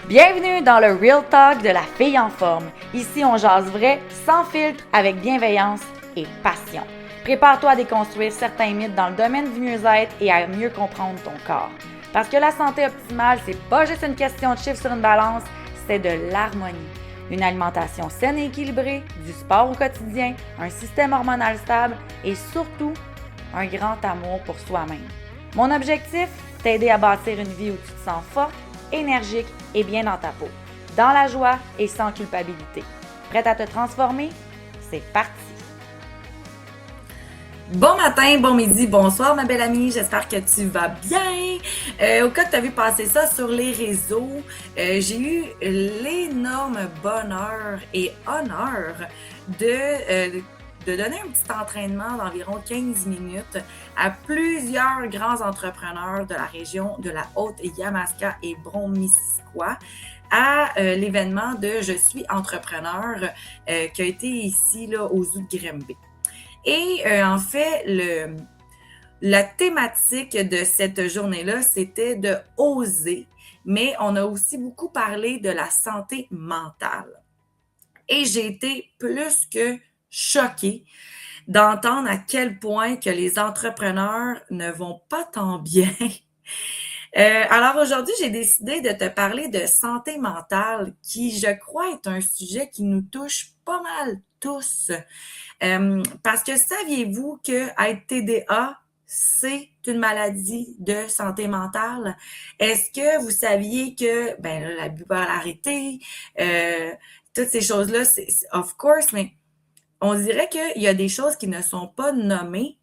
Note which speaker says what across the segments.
Speaker 1: Bienvenue dans le Real Talk de la fille en forme. Ici, on jase vrai, sans filtre, avec bienveillance et passion. Prépare-toi à déconstruire certains mythes dans le domaine du mieux-être et à mieux comprendre ton corps. Parce que la santé optimale, c'est pas juste une question de chiffres sur une balance, c'est de l'harmonie. Une alimentation saine et équilibrée, du sport au quotidien, un système hormonal stable et surtout, un grand amour pour soi-même. Mon objectif, t'aider à bâtir une vie où tu te sens forte, énergique et bien dans ta peau, dans la joie et sans culpabilité. Prête à te transformer? C'est parti! Bon matin, bon midi, bonsoir ma belle amie, j'espère que tu vas bien. Au cas que tu as vu passer ça sur les réseaux, j'ai eu l'énorme bonheur et honneur de donner un petit entraînement d'environ 15 minutes à plusieurs grands entrepreneurs de la région de la Haute-Yamaska et Brome-Missisquoi à l'événement de Je suis entrepreneur qui a été ici là, au Zoo de Grimby. Et en fait, la thématique de cette journée-là, c'était de oser, mais on a aussi beaucoup parlé de la santé mentale. Et j'ai été plus que choquée d'entendre à quel point que les entrepreneurs ne vont pas tant bien. Alors aujourd'hui, j'ai décidé de te parler de santé mentale qui, je crois, est un sujet qui nous touche pas mal tous. Parce que saviez-vous que être TDA, c'est une maladie de santé mentale? Est-ce que vous saviez que la bipolarité, toutes ces choses-là, c'est of course, mais on dirait qu'il y a des choses qui ne sont pas nommées.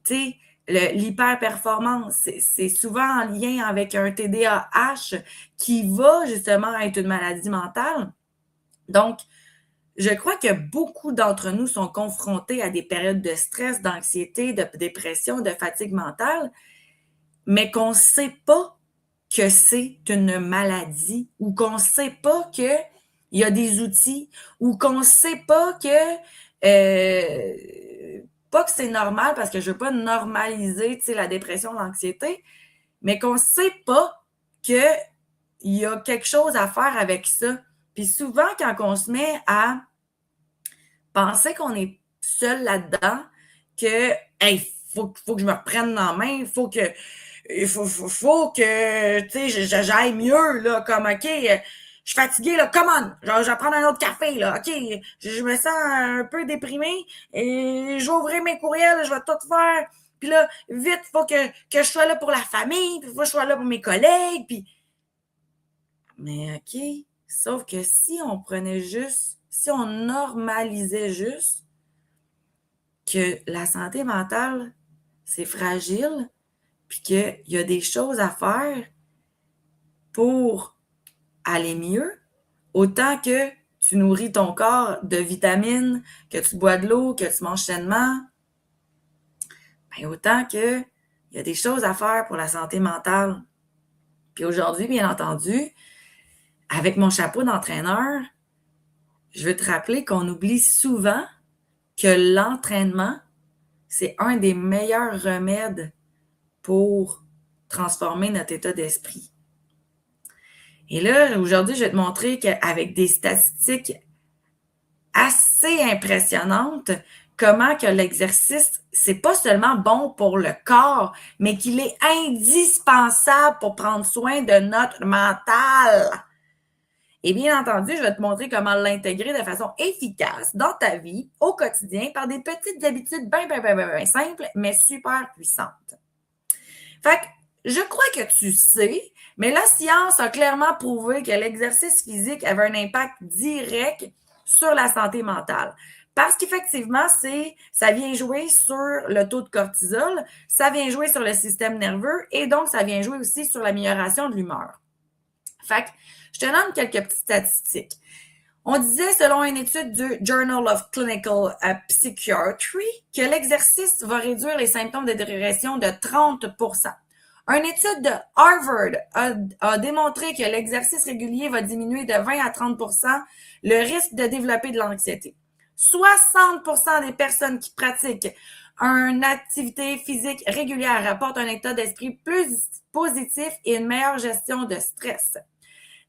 Speaker 1: Tu sais, l'hyperperformance, c'est souvent en lien avec un TDAH qui va justement être une maladie mentale. Donc, je crois que beaucoup d'entre nous sont confrontés à des périodes de stress, d'anxiété, de dépression, de fatigue mentale, mais qu'on ne sait pas que c'est une maladie ou qu'on ne sait pas qu'il y a des outils ou qu'on ne sait pas que c'est normal parce que je ne veux pas normaliser la dépression, l'anxiété, mais qu'on ne sait pas qu'il y a quelque chose à faire avec ça. Puis souvent, quand on se met à penser qu'on est seul là-dedans, que hey, faut que je me reprenne en main, faut que tu sais, j'aille mieux, là, comme OK, je suis fatiguée, là, come on, genre, je vais prendre un autre café, là, OK, je me sens un peu déprimée et je vais ouvrir mes courriels, je vais tout faire, puis là, vite, faut que je sois là pour la famille, puis faut que je sois là pour mes collègues, puis... Mais OK, sauf que si on normalisait juste que la santé mentale, c'est fragile, puis qu'il y a des choses à faire pour aller mieux, autant que tu nourris ton corps de vitamines, que tu bois de l'eau, que tu manges sainement, autant que il y a des choses à faire pour la santé mentale. Puis aujourd'hui, bien entendu, avec mon chapeau d'entraîneur, je veux te rappeler qu'on oublie souvent que l'entraînement, c'est un des meilleurs remèdes pour transformer notre état d'esprit. Et là, aujourd'hui, je vais te montrer qu'avec des statistiques assez impressionnantes, comment que l'exercice, c'est pas seulement bon pour le corps, mais qu'il est indispensable pour prendre soin de notre mental. Et bien entendu, je vais te montrer comment l'intégrer de façon efficace dans ta vie, au quotidien, par des petites habitudes bien simples, mais super puissantes. Fait que je crois que tu sais, mais la science a clairement prouvé que l'exercice physique avait un impact direct sur la santé mentale. Parce qu'effectivement, ça vient jouer sur le taux de cortisol, ça vient jouer sur le système nerveux et donc ça vient jouer aussi sur l'amélioration de l'humeur. Fait que je te donne quelques petites statistiques. On disait, selon une étude du Journal of Clinical Psychiatry, que l'exercice va réduire les symptômes de dépression de 30%. Une étude de Harvard a démontré que l'exercice régulier va diminuer de 20 à 30% le risque de développer de l'anxiété. 60% des personnes qui pratiquent une activité physique régulière rapportent un état d'esprit plus positif et une meilleure gestion de stress.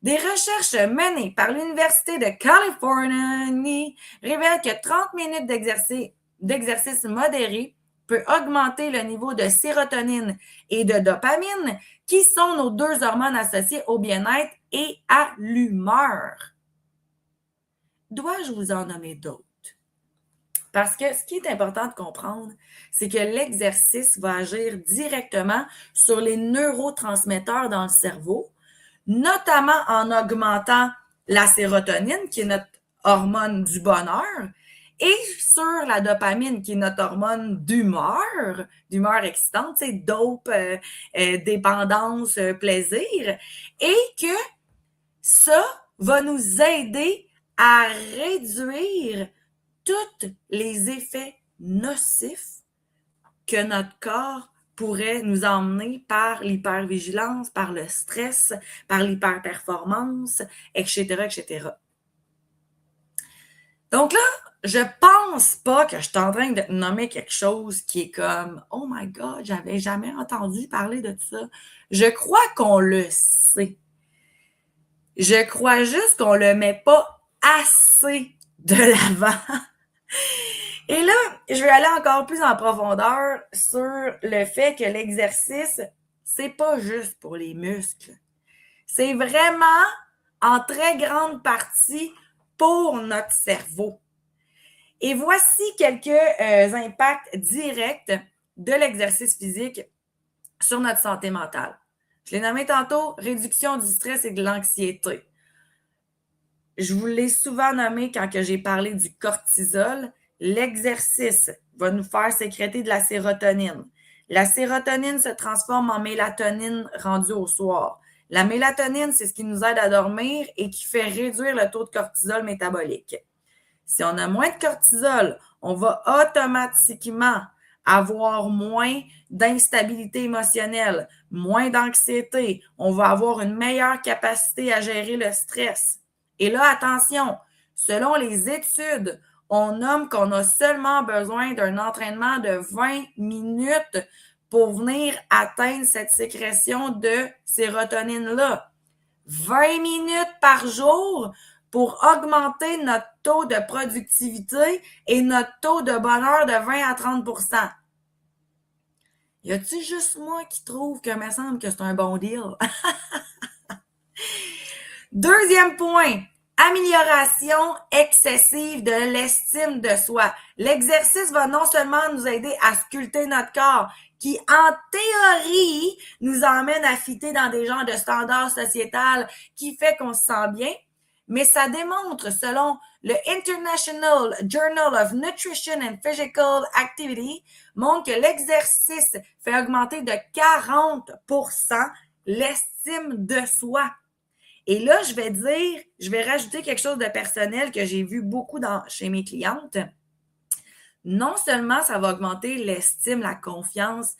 Speaker 1: Des recherches menées par l'Université de Californie révèlent que 30 minutes d'exercice modéré peut augmenter le niveau de sérotonine et de dopamine, qui sont nos deux hormones associées au bien-être et à l'humeur. Dois-je vous en nommer d'autres? Parce que ce qui est important de comprendre, c'est que l'exercice va agir directement sur les neurotransmetteurs dans le cerveau, notamment en augmentant la sérotonine, qui est notre hormone du bonheur, et sur la dopamine, qui est notre hormone d'humeur excitante, c'est dope, dépendance, plaisir, et que ça va nous aider à réduire tous les effets nocifs que notre corps pourrait nous emmener par l'hypervigilance, par le stress, par l'hyperperformance, etc., etc. Donc là, je pense pas que je suis en train de te nommer quelque chose qui est comme « Oh my God, j'avais jamais entendu parler de ça. » Je crois qu'on le sait. Je crois juste qu'on le met pas assez de l'avant. Et là, je vais aller encore plus en profondeur sur le fait que l'exercice, c'est pas juste pour les muscles. C'est vraiment en très grande partie pour notre cerveau. Et voici quelques impacts directs de l'exercice physique sur notre santé mentale. Je l'ai nommé tantôt, réduction du stress et de l'anxiété. Je vous l'ai souvent nommé quand j'ai parlé du cortisol. L'exercice va nous faire sécréter de la sérotonine. La sérotonine se transforme en mélatonine rendue au soir. La mélatonine, c'est ce qui nous aide à dormir et qui fait réduire le taux de cortisol métabolique. Si on a moins de cortisol, on va automatiquement avoir moins d'instabilité émotionnelle, moins d'anxiété. On va avoir une meilleure capacité à gérer le stress. Et là, attention, selon les études, on nomme qu'on a seulement besoin d'un entraînement de 20 minutes pour venir atteindre cette sécrétion de sérotonine-là. 20 minutes par jour pour augmenter notre taux de productivité et notre taux de bonheur de 20 à 30 %. Y a-t-il juste moi qui trouve que me semble que c'est un bon deal? Deuxième point, amélioration excessive de l'estime de soi. L'exercice va non seulement nous aider à sculpter notre corps, qui en théorie nous emmène à fitter dans des genres de standards sociétals qui fait qu'on se sent bien, mais ça démontre, selon le International Journal of Nutrition and Physical Activity, montre que l'exercice fait augmenter de 40% l'estime de soi. Et là, je vais rajouter quelque chose de personnel que j'ai vu beaucoup chez mes clientes. Non seulement ça va augmenter l'estime, la confiance,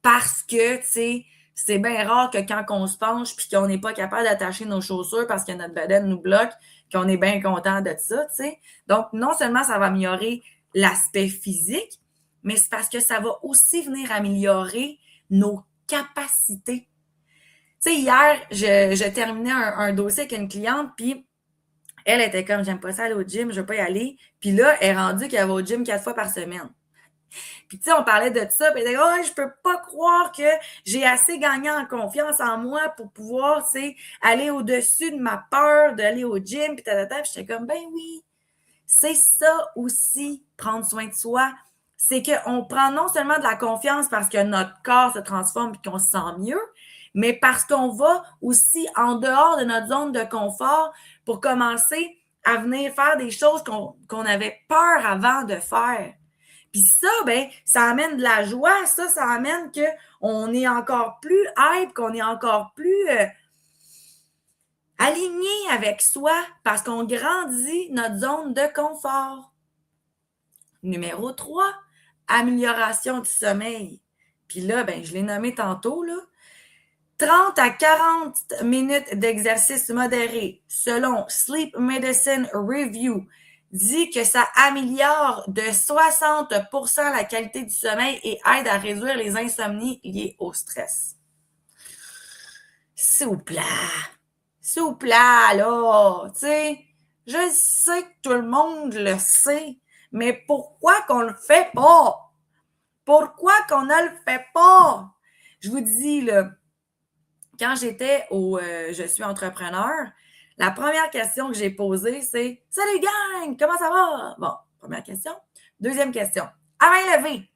Speaker 1: parce que, tu sais, c'est bien rare que quand on se penche puis qu'on n'est pas capable d'attacher nos chaussures parce que notre bedaine nous bloque, qu'on est bien content de ça, tu sais. Donc, non seulement ça va améliorer l'aspect physique, mais c'est parce que ça va aussi venir améliorer nos capacités. Tu sais, hier, je terminais un dossier avec une cliente, puis elle était comme, j'aime pas ça aller au gym, je veux pas y aller. Puis là, elle est rendue qu'elle va au gym 4 fois par semaine. Puis tu sais, on parlait de ça, puis elle était oh, je peux pas croire que j'ai assez gagné en confiance en moi pour pouvoir, tu sais, aller au-dessus de ma peur d'aller au gym, puis tatata. Puis j'étais comme, ben oui, c'est ça aussi, prendre soin de soi. C'est qu'on prend non seulement de la confiance parce que notre corps se transforme et qu'on se sent mieux, mais parce qu'on va aussi en dehors de notre zone de confort pour commencer à venir faire des choses qu'on avait peur avant de faire. Puis ça, ben, ça amène de la joie, ça amène qu'on est encore plus hype, qu'on est encore plus aligné avec soi parce qu'on grandit notre zone de confort. Numéro 3, amélioration du sommeil. Puis là, ben, je l'ai nommé tantôt, là. 30 à 40 minutes d'exercice modéré, selon Sleep Medicine Review, dit que ça améliore de 60% la qualité du sommeil et aide à réduire les insomnies liées au stress. S'il vous plaît. Souple, là, tu sais, je sais que tout le monde le sait, mais pourquoi qu'on le fait pas? Pourquoi qu'on ne le fait pas? Je vous dis, là, quand j'étais Je suis entrepreneur, la première question que j'ai posée, c'est « Salut gang, comment ça va? » Bon, première question. Deuxième question. À main levée,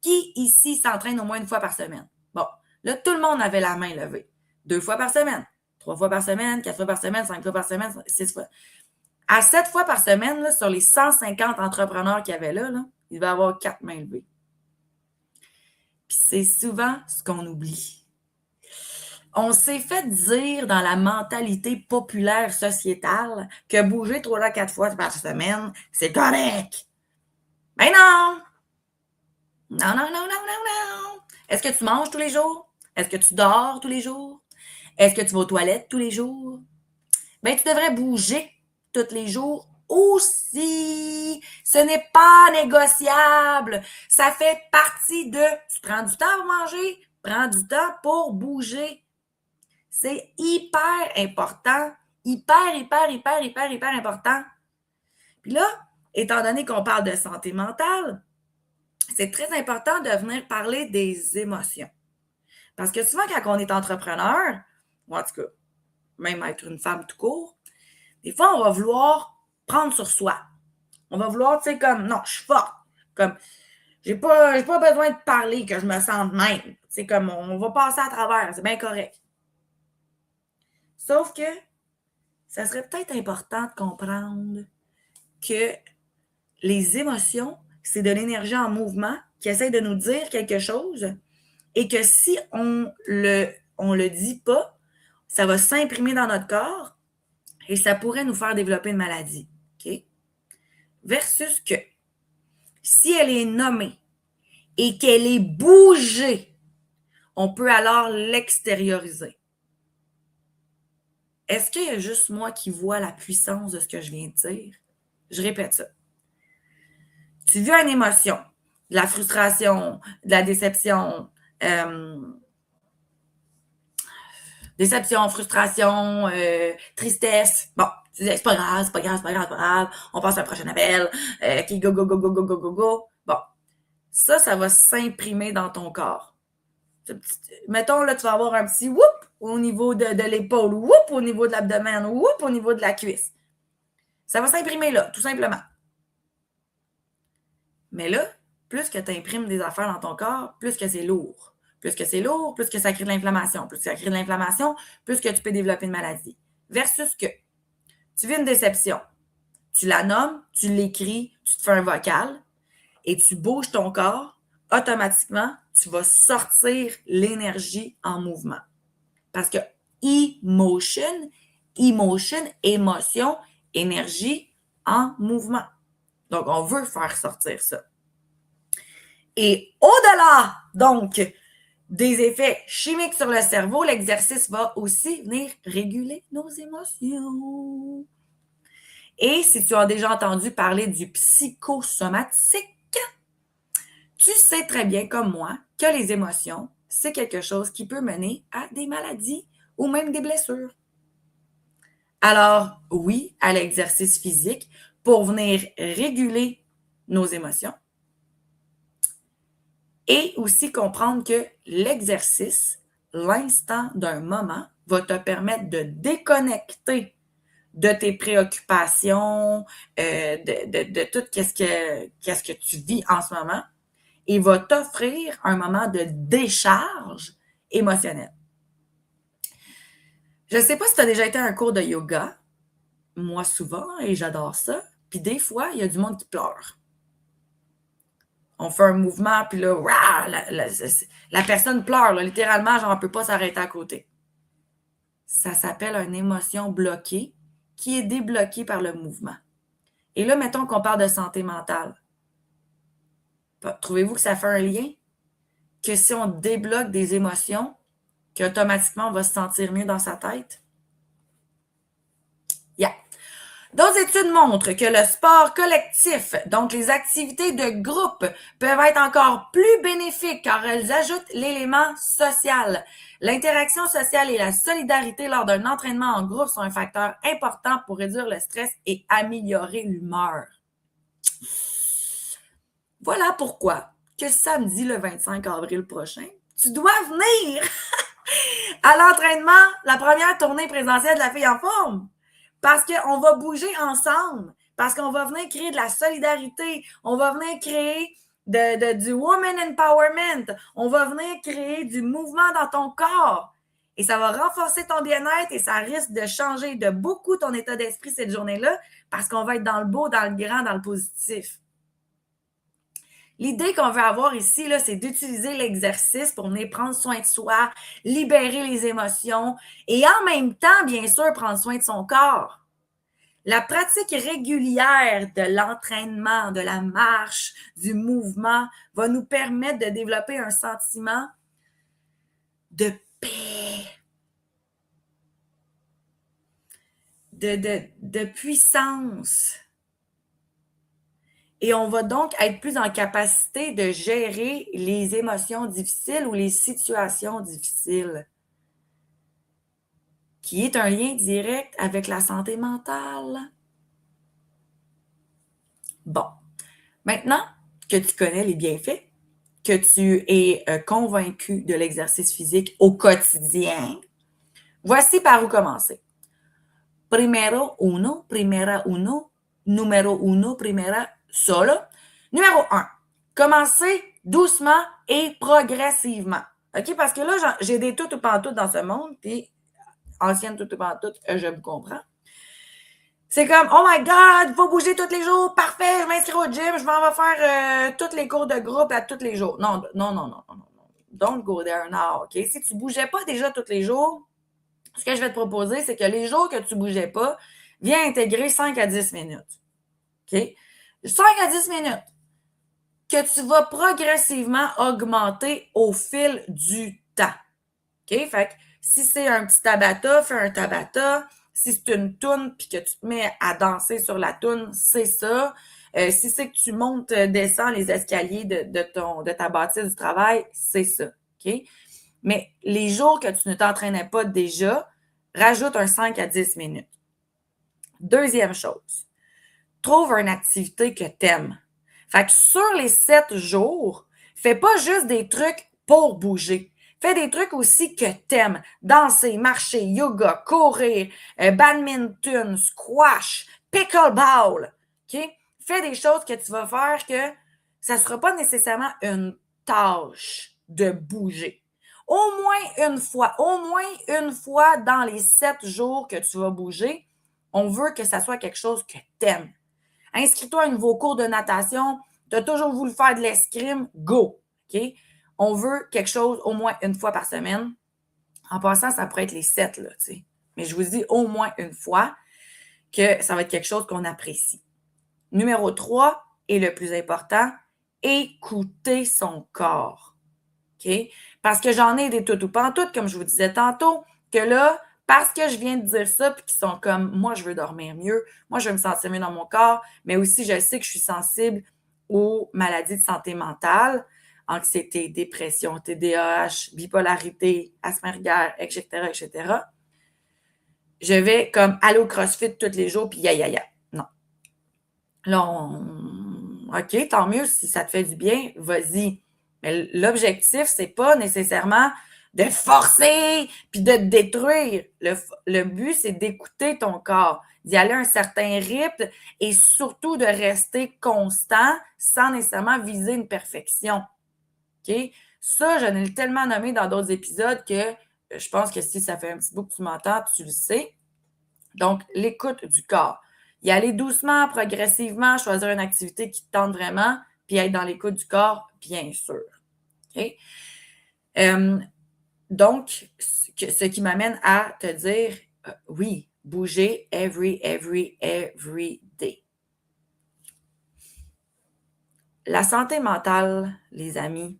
Speaker 1: qui ici s'entraîne au moins une fois par semaine? Bon, là, tout le monde avait la main levée. 2 fois par semaine, 3 fois par semaine, 4 fois par semaine, 5 fois par semaine, 6 fois. À 7 fois par semaine, là, sur les 150 entrepreneurs qu'il y avait là, il va y avoir 4 mains levées. Puis c'est souvent ce qu'on oublie. On s'est fait dire dans la mentalité populaire sociétale que bouger 3 à 4 fois par semaine, c'est correct. Mais non! Non, non, non, non, non, non! Est-ce que tu manges tous les jours? Est-ce que tu dors tous les jours? Est-ce que tu vas aux toilettes tous les jours? Ben, tu devrais bouger tous les jours aussi. Ce n'est pas négociable. Ça fait partie de... Tu prends du temps pour manger, prends du temps pour bouger. C'est hyper important. Hyper important. Puis là, étant donné qu'on parle de santé mentale, c'est très important de venir parler des émotions. Parce que souvent, quand on est entrepreneur, ou en tout cas, même être une femme tout court, des fois, on va vouloir prendre sur soi. On va vouloir, tu sais, comme, non, je suis forte. Comme, j'ai pas besoin de parler, que je me sente même. C'est comme, on va passer à travers, c'est bien correct. Sauf que, ça serait peut-être important de comprendre que les émotions, c'est de l'énergie en mouvement qui essaie de nous dire quelque chose et que si on le dit pas, ça va s'imprimer dans notre corps et ça pourrait nous faire développer une maladie. OK? Versus que si elle est nommée et qu'elle est bougée, on peut alors l'extérioriser. Est-ce qu'il y a juste moi qui vois la puissance de ce que je viens de dire? Je répète ça. Tu vis une émotion, de la frustration, de la déception, frustration, tristesse. Bon, tu dis, c'est pas grave, c'est pas grave, c'est pas grave, c'est pas grave. On passe à un prochain appel. OK, go, go, go, go, go, go, go, go. Bon, ça va s'imprimer dans ton corps. Mettons, là, tu vas avoir un petit whoop au niveau de l'épaule, whoop au niveau de l'abdomen, whoop au niveau de la cuisse. Ça va s'imprimer là, tout simplement. Mais là, plus que tu imprimes des affaires dans ton corps, plus que c'est lourd. Plus que c'est lourd, plus que ça crée de l'inflammation. Plus que ça crée de l'inflammation, plus que tu peux développer une maladie. Versus que tu vis une déception. Tu la nommes, tu l'écris, tu te fais un vocal et tu bouges ton corps, automatiquement, tu vas sortir l'énergie en mouvement. Parce que émotion, émotion, énergie en mouvement. Donc, on veut faire sortir ça. Et au-delà, donc, des effets chimiques sur le cerveau, l'exercice va aussi venir réguler nos émotions. Et si tu as déjà entendu parler du psychosomatique, tu sais très bien comme moi que les émotions, c'est quelque chose qui peut mener à des maladies ou même des blessures. Alors, oui, à l'exercice physique pour venir réguler nos émotions et aussi comprendre que l'exercice, l'instant d'un moment, va te permettre de déconnecter de tes préoccupations, de tout qu'est-ce que tu vis en ce moment et va t'offrir un moment de décharge émotionnelle. Je ne sais pas si tu as déjà été à un cours de yoga. Moi, souvent, et j'adore ça. Puis des fois, il y a du monde qui pleure. On fait un mouvement, puis là, la personne pleure, là, littéralement, genre, on ne peut pas s'arrêter à côté. Ça s'appelle une émotion bloquée qui est débloquée par le mouvement. Et là, mettons qu'on parle de santé mentale. Trouvez-vous que ça fait un lien? Que si on débloque des émotions, qu'automatiquement, on va se sentir mieux dans sa tête? Yeah. D'autres études montrent que le sport collectif, donc les activités de groupe, peuvent être encore plus bénéfiques car elles ajoutent l'élément social. L'interaction sociale et la solidarité lors d'un entraînement en groupe sont un facteur important pour réduire le stress et améliorer l'humeur. Voilà pourquoi que samedi le 25 avril prochain, tu dois venir à l'entraînement, la première tournée présentielle de la fille en forme. Parce qu'on va bouger ensemble, parce qu'on va venir créer de la solidarité, on va venir créer du woman empowerment, on va venir créer du mouvement dans ton corps. Et ça va renforcer ton bien-être et ça risque de changer de beaucoup ton état d'esprit cette journée-là parce qu'on va être dans le beau, dans le grand, dans le positif. L'idée qu'on veut avoir ici, là, c'est d'utiliser l'exercice pour venir prendre soin de soi, libérer les émotions et en même temps, bien sûr, prendre soin de son corps. La pratique régulière de l'entraînement, de la marche, du mouvement va nous permettre de développer un sentiment de paix, de puissance. Et on va donc être plus en capacité de gérer les émotions difficiles ou les situations difficiles, qui est un lien direct avec la santé mentale. Bon, maintenant que tu connais les bienfaits, que tu es convaincu de l'exercice physique au quotidien, voici par où commencer. Primera uno, numéro uno, primera solo. Numéro un, commencer doucement et progressivement. OK? Parce que là, j'ai des tout ou pantoutes dans ce monde, puis ancienne tout ou pantoute, je vous comprends. C'est comme, oh my God, il faut bouger tous les jours, parfait, je m'inscris au gym, je vais faire tous les cours de groupe à tous les jours. Non, non, non, non, non, non. Don't go there now, OK? Si tu ne bougeais pas déjà tous les jours, ce que je vais te proposer, c'est que les jours que tu ne bougeais pas, viens intégrer 5 à 10 minutes. OK? 5 à 10 minutes que tu vas progressivement augmenter au fil du temps. OK? Fait que si c'est un petit tabata, fais un tabata. Si c'est une toune puis que tu te mets à danser sur la toune, c'est ça. Si c'est que tu montes, descends les escaliers de ta bâtisse du travail, c'est ça. OK? Mais les jours que tu ne t'entraînais pas déjà, rajoute un 5 à 10 minutes. Deuxième chose, trouve une activité que tu aimes. Fait que sur les 7 jours, fais pas juste des trucs pour bouger. Fais des trucs aussi que t'aimes. Danser, marcher, yoga, courir, badminton, squash, pickleball. OK? Fais des choses que tu vas faire que ça ne sera pas nécessairement une tâche de bouger. Au moins une fois dans les 7 jours que tu vas bouger, on veut que ça soit quelque chose que t'aimes. Inscris-toi à un nouveau cours de natation. Tu as toujours voulu faire de l'escrime, go. OK? On veut quelque chose au moins une fois par semaine. En passant, ça pourrait être les 7, là, tu sais. Mais je vous dis au moins une fois que ça va être quelque chose qu'on apprécie. Numéro 3, et le plus important, écouter son corps. OK? Parce que j'en ai des tout ou pantoutes, comme je vous disais tantôt, que là, parce que je viens de dire ça, puis qu'ils sont comme, moi, je veux dormir mieux, moi, je veux me sentir mieux dans mon corps, mais aussi, je sais que je suis sensible aux maladies de santé mentale, anxiété, dépression, TDAH, bipolarité, Asperger, etc., etc. Je vais comme aller au CrossFit tous les jours, puis ya. Non. Là, OK, tant mieux si ça te fait du bien, vas-y. Mais l'objectif, c'est pas nécessairement de forcer puis de te détruire. Le but, c'est d'écouter ton corps, d'y aller à un certain rythme et surtout de rester constant sans nécessairement viser une perfection. OK? Ça, je l'ai tellement nommé dans d'autres épisodes que je pense que si ça fait un petit bout que tu m'entends, tu le sais. Donc, l'écoute du corps. Y aller doucement, progressivement, choisir une activité qui te tente vraiment, puis être dans l'écoute du corps, bien sûr. OK? Donc, ce qui m'amène à te dire, oui, bouger every day. La santé mentale, les amis,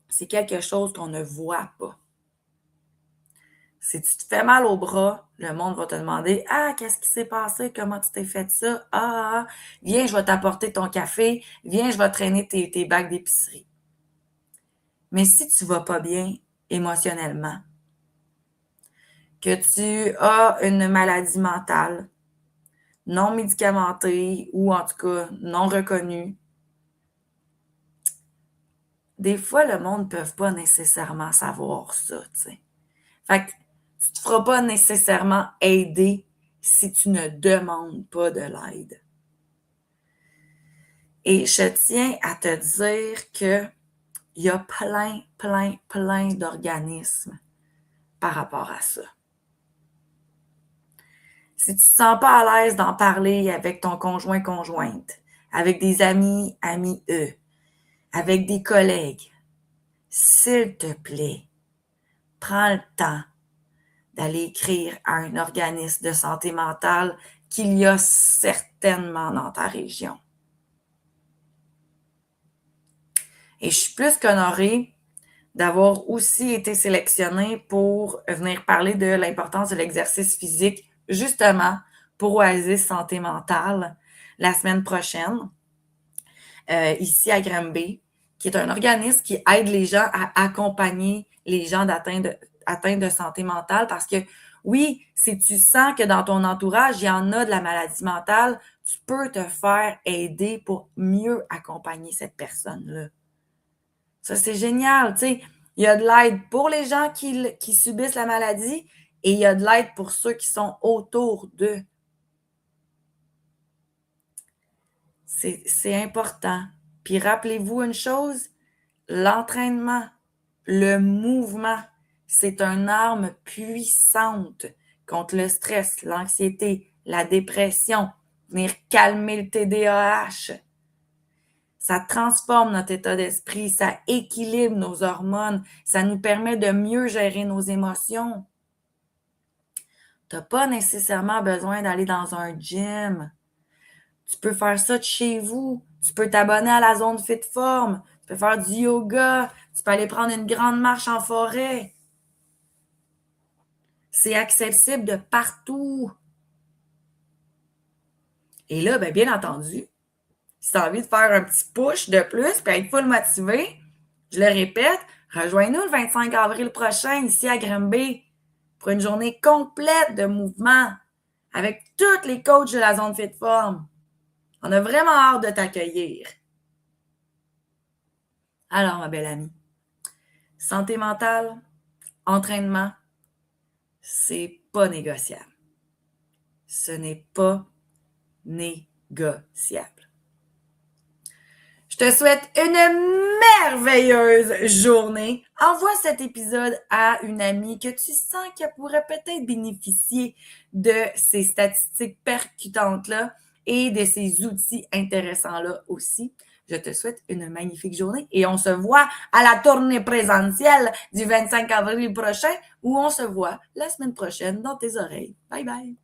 Speaker 1: c'est quelque chose qu'on ne voit pas. Si tu te fais mal au bras, le monde va te demander: «Ah, qu'est-ce qui s'est passé? Comment tu t'es fait ça? Ah, ah, viens, je vais t'apporter ton café. Viens, je vais traîner tes bacs d'épicerie.» Mais si tu vas pas bien émotionnellement, que tu as une maladie mentale non médicamentée ou en tout cas non reconnue, des fois, le monde ne peut pas nécessairement savoir ça, tu sais. Fait que tu te feras pas nécessairement aider si tu ne demandes pas de l'aide. Et je tiens à te dire qu'il y a plein d'organismes par rapport à ça. Si tu ne te sens pas à l'aise d'en parler avec ton conjointe, avec des amis, eux, avec des collègues, s'il te plaît, prends le temps d'aller écrire à un organisme de santé mentale qu'il y a certainement dans ta région. Et je suis plus qu'honorée d'avoir aussi été sélectionnée pour venir parler de l'importance de l'exercice physique, justement, pour Oasis Santé Mentale, la semaine prochaine, ici à Granby, qui est un organisme qui aide les gens à accompagner les gens atteints de santé mentale parce que oui, si tu sens que dans ton entourage, il y en a de la maladie mentale, tu peux te faire aider pour mieux accompagner cette personne-là. Ça, c'est génial, tu sais. Il y a de l'aide pour les gens qui subissent la maladie et il y a de l'aide pour ceux qui sont autour d'eux. C'est important. Puis rappelez-vous une chose, l'entraînement, le mouvement, c'est une arme puissante contre le stress, l'anxiété, la dépression, venir calmer le TDAH. Ça transforme notre état d'esprit, ça équilibre nos hormones, ça nous permet de mieux gérer nos émotions. Tu n'as pas nécessairement besoin d'aller dans un gym. Tu peux faire ça de chez vous. Tu peux t'abonner à la zone FitForm. Tu peux faire du yoga. Tu peux aller prendre une grande marche en forêt. C'est accessible de partout. Et là, bien entendu, si tu as envie de faire un petit push de plus puis être full motivé, je le répète, rejoins-nous le 25 avril prochain ici à Granby pour une journée complète de mouvement avec tous les coachs de la zone FitForm. On a vraiment hâte de t'accueillir. Alors, ma belle amie, santé mentale, entraînement, c'est pas négociable. Ce n'est pas négociable. Je te souhaite une merveilleuse journée. Envoie cet épisode à une amie que tu sens qu'elle pourrait peut-être bénéficier de ces statistiques percutantes-là et de ces outils intéressants-là aussi. Je te souhaite une magnifique journée et on se voit à la tournée présentielle du 25 avril prochain ou on se voit la semaine prochaine dans tes oreilles. Bye bye!